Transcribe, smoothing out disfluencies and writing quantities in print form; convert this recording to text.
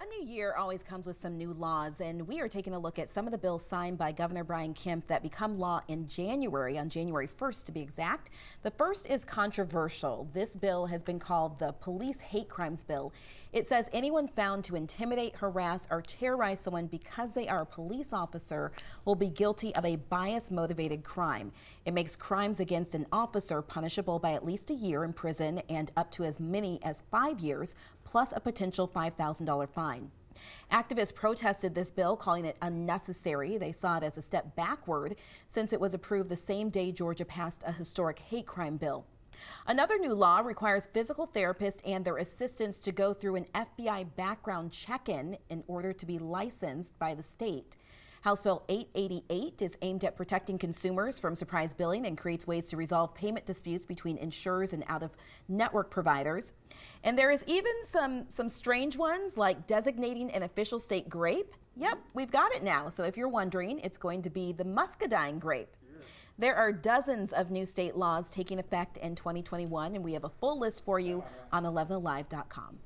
A new year always comes with some new laws, and we are taking a look at some of the bills signed by Governor Brian Kemp that become law in January, on January 1st to be exact. The first is controversial. This bill has been called the Police Hate Crimes Bill. It says anyone found to intimidate, harass, or terrorize someone because they are a police officer will be guilty of a bias-motivated crime. It makes crimes against an officer punishable by at least a year in prison and up to as many as 5 years, plus a potential $5,000 fine. Activists protested this bill, calling it unnecessary. They saw it as a step backward since it was approved the same day Georgia passed a historic hate crime bill. Another new law requires physical therapists and their assistants to go through an FBI background check-in in order to be licensed by the state. House Bill 888 is aimed at protecting consumers from surprise billing and creates ways to resolve payment disputes between insurers and out-of-network providers. And there is even some strange ones, like designating an official state grape. Yep, we've got it now. So if you're wondering, it's going to be the muscadine grape. There are dozens of new state laws taking effect in 2021, and we have a full list for you on 11alive.com.